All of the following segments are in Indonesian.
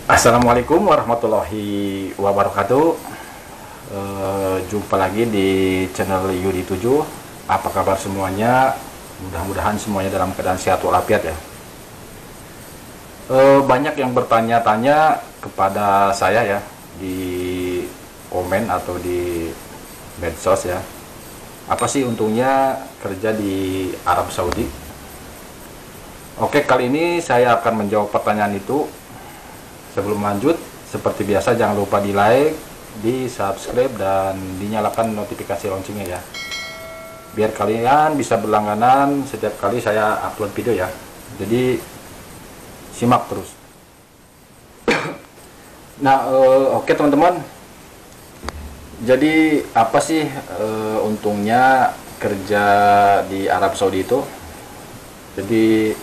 Assalamualaikum warahmatullahi wabarakatuh. Jumpa lagi di channel Yudi 7. Apa kabar semuanya? Mudah-mudahan semuanya dalam keadaan sehat walafiat ya. Banyak yang bertanya-tanya kepada saya ya di komen atau di medsos ya. Apa sih untungnya kerja di Arab Saudi? Oke, kali ini saya akan menjawab pertanyaan itu. Sebelum lanjut, seperti biasa jangan lupa di like, di subscribe, dan dinyalakan notifikasi loncengnya ya, biar kalian bisa berlangganan setiap kali saya upload video ya. Jadi simak terus. Nah, oke teman-teman, jadi apa sih untungnya kerja di Arab Saudi itu? Jadi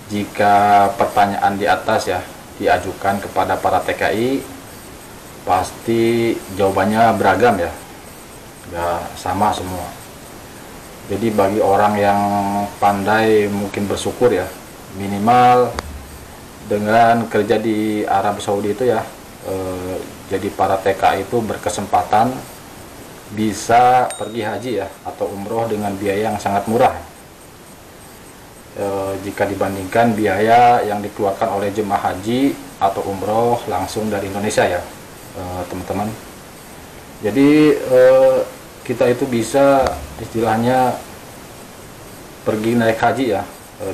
jika pertanyaan di atas ya diajukan kepada para TKI, pasti jawabannya beragam ya, nggak sama semua. Jadi bagi orang yang pandai mungkin bersyukur ya, minimal dengan kerja di Arab Saudi itu ya, jadi para TKI itu berkesempatan bisa pergi haji ya atau umroh dengan biaya yang sangat murah. Jika dibandingkan biaya yang dikeluarkan oleh jemaah haji atau umroh langsung dari Indonesia ya, teman-teman. Jadi kita itu bisa istilahnya pergi naik haji ya,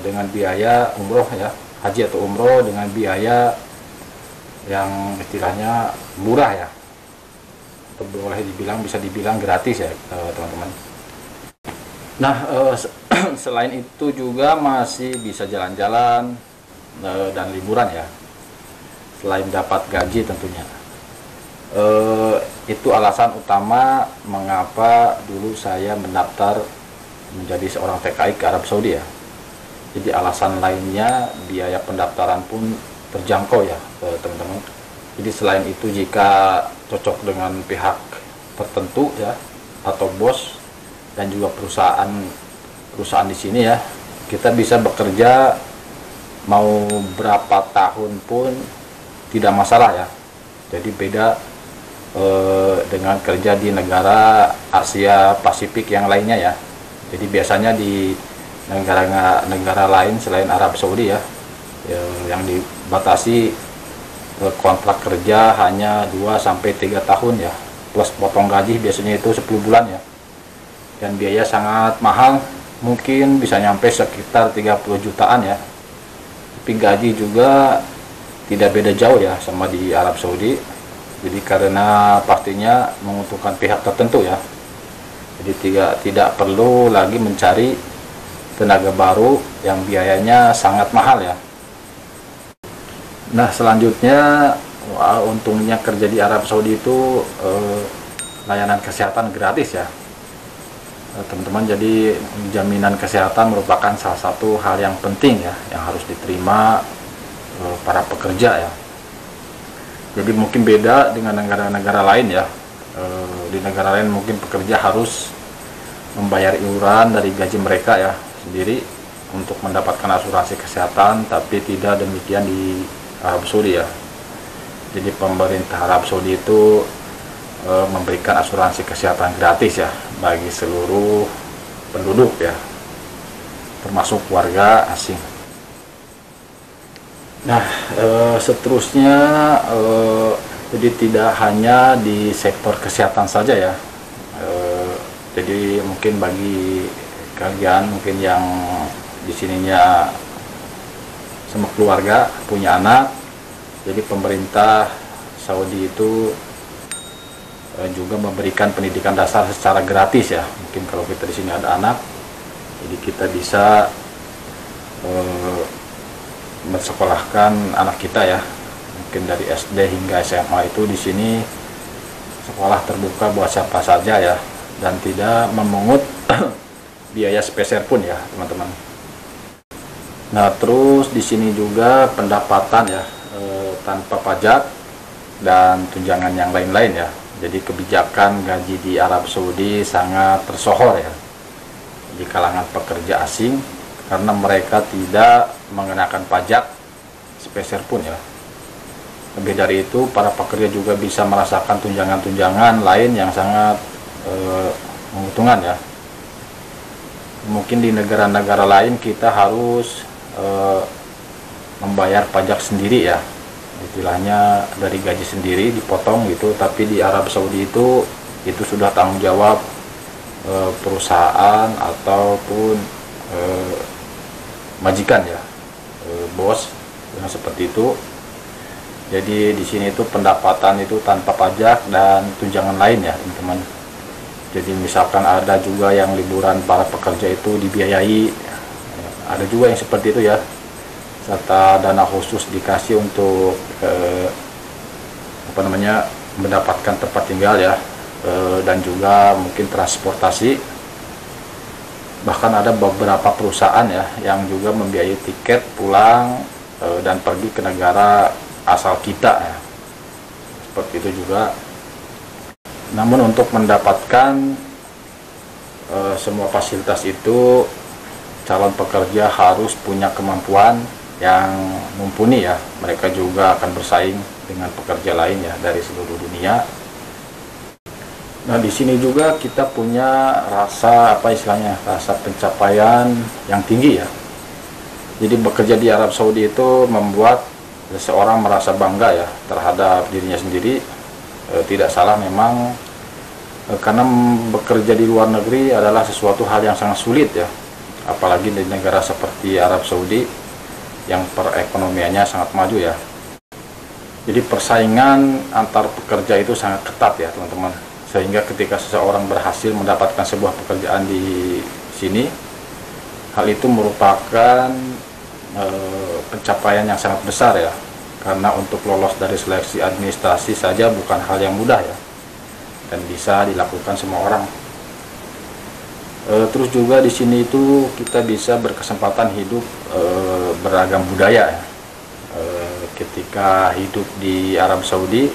dengan biaya umroh ya, haji atau umroh dengan biaya yang istilahnya murah ya, atau boleh dibilang, bisa dibilang gratis ya, teman-teman. Nah, selain itu juga masih bisa jalan-jalan dan liburan ya, selain dapat gaji tentunya. Itu alasan utama mengapa dulu saya mendaftar menjadi seorang TKI ke Arab Saudi ya. Jadi alasan lainnya, biaya pendaftaran pun terjangkau ya, teman-teman. Jadi selain itu, jika cocok dengan pihak tertentu ya, atau bos dan juga perusahaan di sini ya, kita bisa bekerja mau berapa tahun pun tidak masalah ya. Jadi beda dengan kerja di negara Asia Pasifik yang lainnya ya. Jadi biasanya di negara lain selain Arab Saudi ya, yang dibatasi kontrak kerja hanya 2-3 tahun ya, plus potong gaji biasanya itu 10 bulan ya, dan biaya sangat mahal, mungkin bisa nyampe sekitar 30 jutaan ya. Tapi gaji juga tidak beda jauh ya sama di Arab Saudi. Jadi karena pastinya menguntungkan pihak tertentu ya. Jadi tidak perlu lagi mencari tenaga baru yang biayanya sangat mahal ya. Nah, selanjutnya, untungnya kerja di Arab Saudi itu layanan kesehatan gratis ya, teman-teman. Jadi jaminan kesehatan merupakan salah satu hal yang penting ya, yang harus diterima para pekerja ya. Jadi mungkin beda dengan negara-negara lain ya. Di negara lain mungkin pekerja harus membayar iuran dari gaji mereka ya sendiri untuk mendapatkan asuransi kesehatan, tapi tidak demikian di Arab Saudi ya. Jadi pemerintah Arab Saudi itu memberikan asuransi kesehatan gratis ya bagi seluruh penduduk ya, termasuk warga asing. Nah, seterusnya, jadi tidak hanya di sektor kesehatan saja ya. Jadi mungkin bagi kalian mungkin yang di sininya sama keluarga punya anak, jadi pemerintah Saudi itu juga memberikan pendidikan dasar secara gratis ya. Mungkin kalau kita di sini ada anak, jadi kita bisa mensekolahkan anak kita ya, mungkin dari SD hingga SMA itu di sini sekolah terbuka buat siapa saja ya, dan tidak memungut biaya sepeser pun ya, teman-teman. Nah, terus di sini juga pendapatan ya, tanpa pajak dan tunjangan yang lain-lain ya. Jadi kebijakan gaji di Arab Saudi sangat tersohor ya di kalangan pekerja asing, karena mereka tidak mengenakan pajak sepeser pun ya. Lebih dari itu, para pekerja juga bisa merasakan tunjangan-tunjangan lain yang sangat menguntungkan ya. Mungkin di negara-negara lain kita harus membayar pajak sendiri ya, istilahnya dari gaji sendiri dipotong gitu. Tapi di Arab Saudi itu sudah tanggung jawab perusahaan ataupun majikan ya, bos yang seperti itu. Jadi di sini itu pendapatan itu tanpa pajak dan tunjangan lain ya teman-teman. Jadi misalkan ada juga yang liburan para pekerja itu dibiayai, ada juga yang seperti itu ya, serta dana khusus dikasih untuk mendapatkan tempat tinggal ya, dan juga mungkin transportasi. Bahkan ada beberapa perusahaan ya yang juga membiayai tiket pulang dan pergi ke negara asal kita ya, seperti itu juga. Namun untuk mendapatkan semua fasilitas itu, calon pekerja harus punya kemampuan yang mumpuni ya. Mereka juga akan bersaing dengan pekerja lain ya dari seluruh dunia. Nah, di sini juga kita punya rasa rasa pencapaian yang tinggi ya. Jadi bekerja di Arab Saudi itu membuat seseorang merasa bangga ya terhadap dirinya sendiri. Tidak salah memang, karena bekerja di luar negeri adalah sesuatu hal yang sangat sulit ya, apalagi di negara seperti Arab Saudi yang perekonomiannya sangat maju ya. Jadi persaingan antar pekerja itu sangat ketat ya teman-teman, sehingga ketika seseorang berhasil mendapatkan sebuah pekerjaan di sini, hal itu merupakan pencapaian yang sangat besar ya, karena untuk lolos dari seleksi administrasi saja bukan hal yang mudah ya, dan bisa dilakukan semua orang. Terus juga di sini itu kita bisa berkesempatan hidup beragam budaya ya. Ketika hidup di Arab Saudi,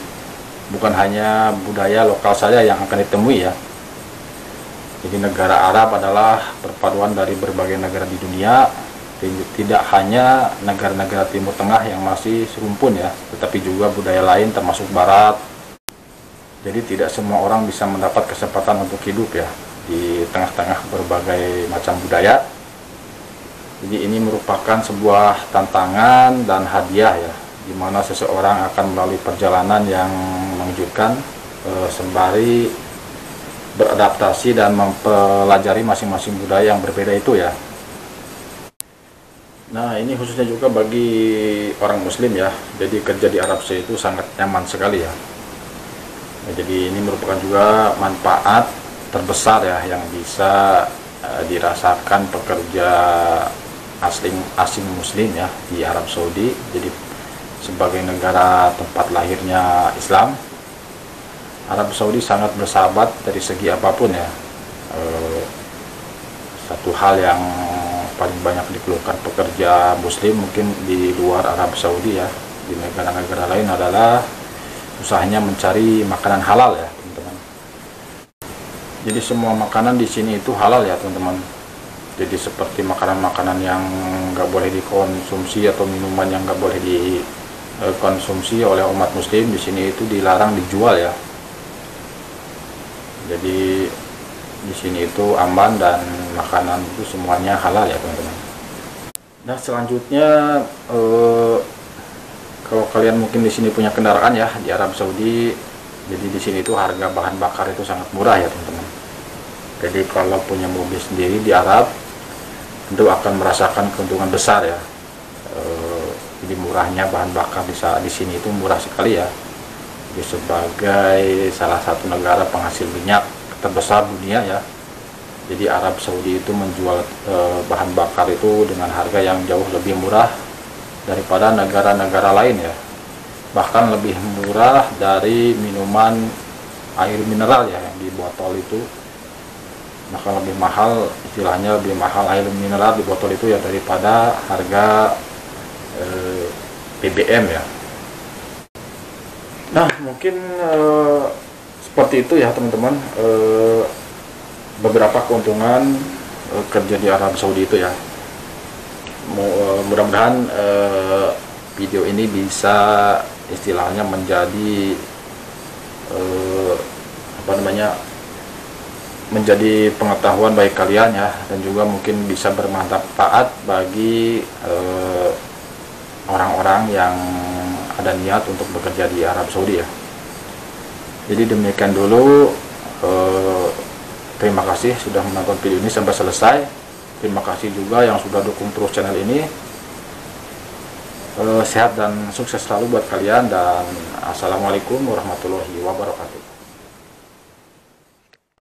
bukan hanya budaya lokal saja yang akan ditemui ya. Jadi negara Arab adalah perpaduan dari berbagai negara di dunia. Tidak hanya negara-negara Timur Tengah yang masih serumpun ya, tetapi juga budaya lain termasuk Barat. Jadi tidak semua orang bisa mendapat kesempatan untuk hidup ya di tengah-tengah berbagai macam budaya. Jadi ini merupakan sebuah tantangan dan hadiah ya, di mana seseorang akan melalui perjalanan yang mengejutkan sembari beradaptasi dan mempelajari masing-masing budaya yang berbeda itu ya. Nah, ini khususnya juga bagi orang muslim ya. Jadi kerja di Arab Saudi itu sangat nyaman sekali ya. Nah, jadi ini merupakan juga manfaat terbesar ya yang bisa dirasakan pekerja asing muslim ya di Arab Saudi. Jadi sebagai negara tempat lahirnya Islam, Arab Saudi sangat bersahabat dari segi apapun ya. Satu hal yang paling banyak dikeluhkan pekerja muslim mungkin di luar Arab Saudi ya, di negara-negara lain adalah usahanya mencari makanan halal ya teman-teman. Jadi semua makanan di sini itu halal ya teman-teman. Jadi seperti makanan-makanan yang nggak boleh dikonsumsi atau minuman yang nggak boleh dikonsumsi oleh umat muslim di sini itu dilarang dijual ya. Jadi di sini itu aman dan makanan itu semuanya halal ya teman-teman. Nah, selanjutnya kalau kalian mungkin di sini punya kendaraan ya di Arab Saudi, jadi di sini itu harga bahan bakar itu sangat murah ya teman-teman. Jadi kalau punya mobil sendiri di Arab tentu akan merasakan keuntungan besar ya. Jadi murahnya bahan bakar di sini itu murah sekali ya. Jadi sebagai salah satu negara penghasil minyak terbesar dunia ya, jadi Arab Saudi itu menjual bahan bakar itu dengan harga yang jauh lebih murah daripada negara-negara lain ya, bahkan lebih murah dari minuman air mineral ya yang di botol itu, maka lebih mahal, istilahnya lebih mahal air mineral di botol itu ya daripada harga BBM ya. Nah, mungkin seperti itu ya teman-teman, beberapa keuntungan kerja di Arab Saudi itu ya. Mudah-mudahan video ini bisa istilahnya menjadi menjadi pengetahuan bagi kalian ya, dan juga mungkin bisa bermanfaat bagi orang-orang yang ada niat untuk bekerja di Arab Saudi ya. Jadi demikian dulu, terima kasih sudah menonton video ini sampai selesai. Terima kasih juga yang sudah dukung terus channel ini. Sehat dan sukses selalu buat kalian, dan assalamualaikum warahmatullahi wabarakatuh.